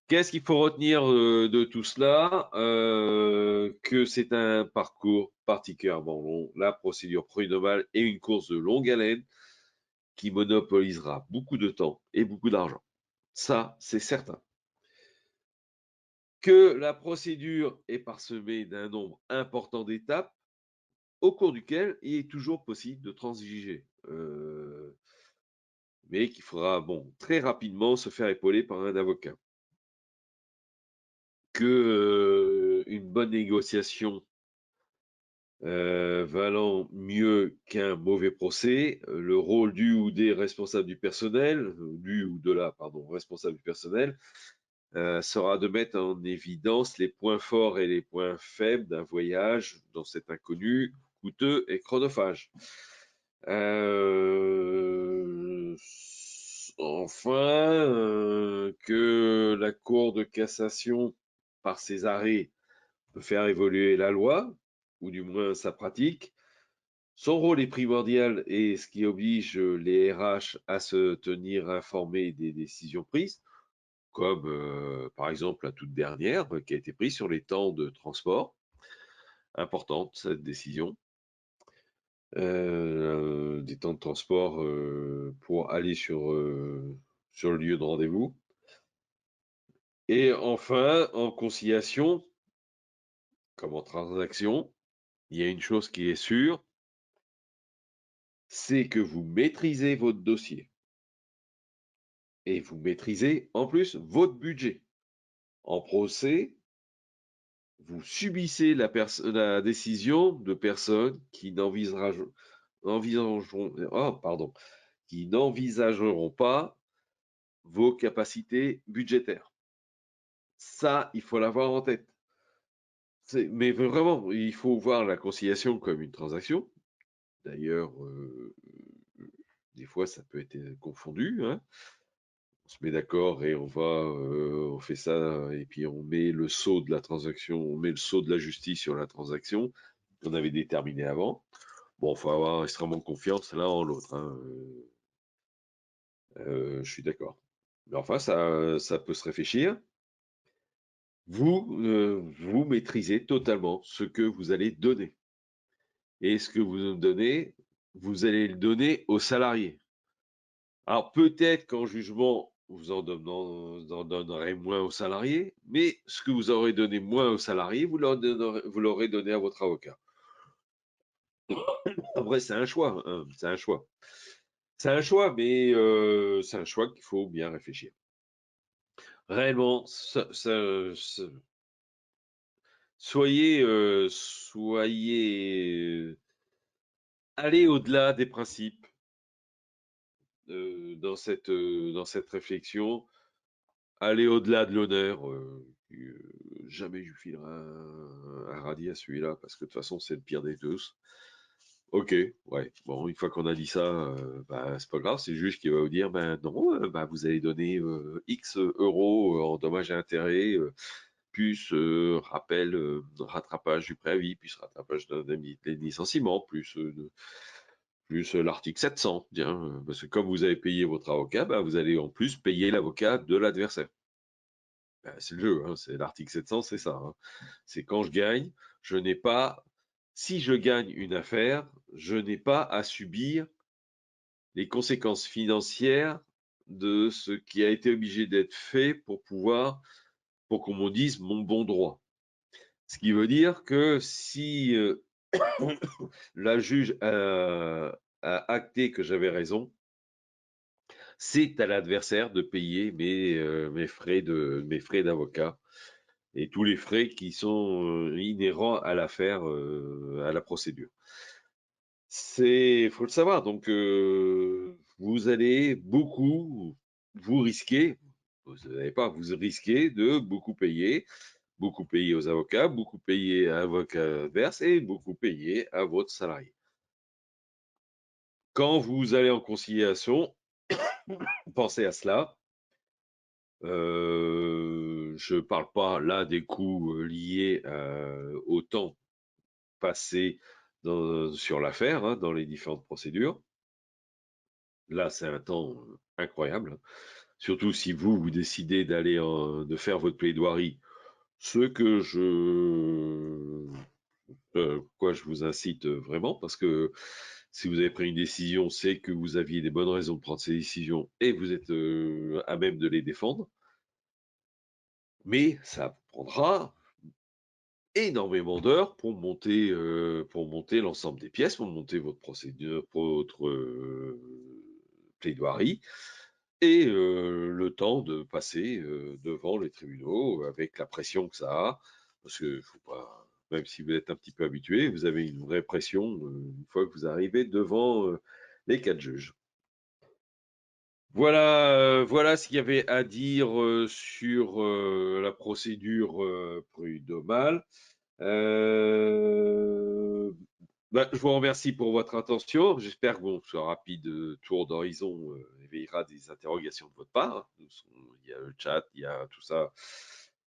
Qu'est-ce qu'il faut retenir de tout cela? Que c'est un parcours particulièrement long. La procédure prud'homale est une course de longue haleine qui monopolisera beaucoup de temps et beaucoup d'argent. Ça, c'est certain. Que la procédure est parsemée d'un nombre important d'étapes au cours duquel il est toujours possible de transiger. Mais qu'il faudra très rapidement se faire épauler par un avocat. Que une bonne négociation valant mieux qu'un mauvais procès, le rôle du ou des responsables du personnel, responsable du personnel, sera de mettre en évidence les points forts et les points faibles d'un voyage dans cet inconnu coûteux et chronophage. Enfin, que la Cour de cassation, par ses arrêts, peut faire évoluer la loi, ou du moins sa pratique. Son rôle est primordial et ce qui oblige les RH à se tenir informés des décisions prises, comme par exemple la toute dernière qui a été prise sur les temps de transport. Importante cette décision. des temps de transport pour aller sur le lieu de rendez-vous. Et enfin, en conciliation, comme en transaction, il y a une chose qui est sûre, c'est que vous maîtrisez votre dossier et vous maîtrisez en plus votre budget. En procès, vous subissez la décision de personnes qui qui n'envisageront pas vos capacités budgétaires. Ça, il faut l'avoir en tête. Mais vraiment, il faut voir la conciliation comme une transaction. D'ailleurs, des fois, ça peut être confondu, hein. On se met d'accord et on fait ça, et puis on met le sceau de la transaction, on met le sceau de la justice sur la transaction qu'on avait déterminée avant. Bon, il faut avoir extrêmement confiance l'un en l'autre, hein. Je suis d'accord. Mais enfin, ça peut se réfléchir. Vous maîtrisez totalement ce que vous allez donner. Et ce que vous donnez, vous allez le donner aux salariés. Alors peut-être qu'en jugement, vous en donnerez moins aux salariés, mais ce que vous aurez donné moins aux salariés, vous l'aurez donné à votre avocat. Après, c'est un choix, hein, c'est un choix. C'est un choix, mais c'est un choix qu'il faut bien réfléchir. Réellement, allez au-delà des principes dans cette réflexion. Aller au-delà de l'honneur, jamais je lui filerai un radis à celui-là, parce que de toute façon, c'est le pire des deux. Ok, ouais, bon, une fois qu'on a dit ça, bah, c'est pas grave, c'est le juge qui va vous dire, ben non, bah, vous allez donner X euros en dommages et intérêts, plus rattrapage du préavis, plus rattrapage d'indemnité de licenciement, plus l'article 700, tiens, parce que comme vous avez payé votre avocat, bah, vous allez en plus payer l'avocat de l'adversaire. C'est le jeu, hein, c'est l'article 700, c'est ça, hein. C'est quand je gagne, je n'ai pas, si je gagne une affaire, je n'ai pas à subir les conséquences financières de ce qui a été obligé d'être fait pour qu'on me dise mon bon droit. Ce qui veut dire que si la juge a acté que j'avais raison, c'est à l'adversaire de payer mes frais d'avocat et tous les frais qui sont inhérents à l'affaire, à la procédure. Faut le savoir. Donc, vous allez beaucoup, vous risquez, vous n'allez pas, vous risquez de beaucoup payer aux avocats, beaucoup payer à l'avocat adverse et beaucoup payer à votre salarié. Quand vous allez en conciliation, pensez à cela. Je ne parle pas là des coûts liés au temps passé sur l'affaire, hein, dans les différentes procédures. Là, c'est un temps incroyable. Surtout si vous décidez de faire votre plaidoirie, ce que quoi je vous incite vraiment, parce que si vous avez pris une décision, c'est que vous aviez des bonnes raisons de prendre ces décisions et vous êtes à même de les défendre. Mais ça prendra énormément d'heures pour monter l'ensemble des pièces, pour monter votre procédure, pour votre plaidoirie, et le temps de passer devant les tribunaux avec la pression que ça a, parce que faut pas, même si vous êtes un petit peu habitué, vous avez une vraie pression une fois que vous arrivez devant les quatre juges. Voilà ce qu'il y avait à dire sur la procédure prud'homale. Je vous remercie pour votre attention. J'espère que ce rapide tour d'horizon éveillera des interrogations de votre part. Il y a le chat, il y a tout ça.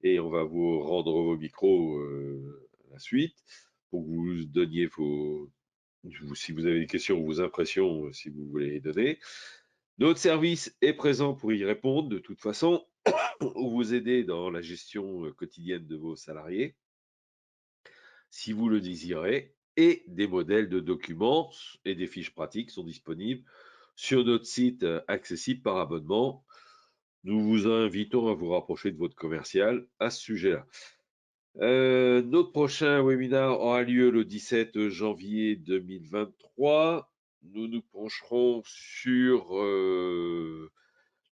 Et on va vous rendre vos micros à la suite pour que vous donniez si vous avez des questions ou vos impressions, si vous voulez les donner. Notre service est présent pour y répondre de toute façon, ou vous aider dans la gestion quotidienne de vos salariés, si vous le désirez. et des modèles de documents et des fiches pratiques sont disponibles sur notre site accessible par abonnement. Nous vous invitons à vous rapprocher de votre commercial à ce sujet-là. Notre prochain webinaire aura lieu le 17 janvier 2023. Nous nous pencherons sur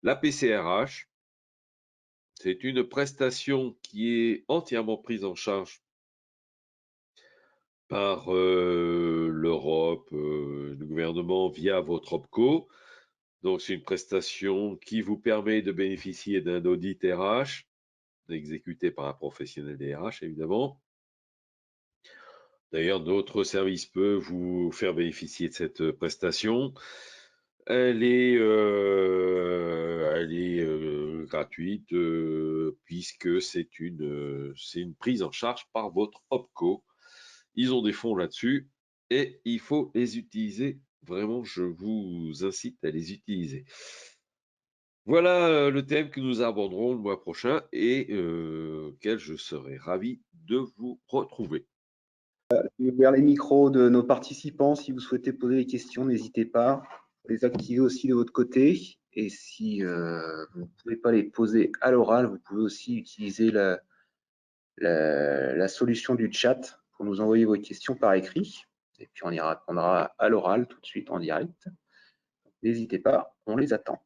la PCRH. C'est une prestation qui est entièrement prise en charge par l'Europe, le gouvernement via votre OPCO. Donc, c'est une prestation qui vous permet de bénéficier d'un audit RH, exécuté par un professionnel des RH, évidemment. D'ailleurs, notre service peut vous faire bénéficier de cette prestation. Elle est gratuite puisque c'est une prise en charge par votre OPCO. Ils ont des fonds là-dessus et il faut les utiliser. Vraiment, je vous incite à les utiliser. Voilà le thème que nous aborderons le mois prochain et auquel je serai ravi de vous retrouver. J'ai ouvert les micros de nos participants. Si vous souhaitez poser des questions, n'hésitez pas. Les activer aussi de votre côté. Et si vous ne pouvez pas les poser à l'oral, vous pouvez aussi utiliser la solution du chat pour nous envoyer vos questions par écrit. Et puis on y répondra à l'oral tout de suite en direct. N'hésitez pas, on les attend.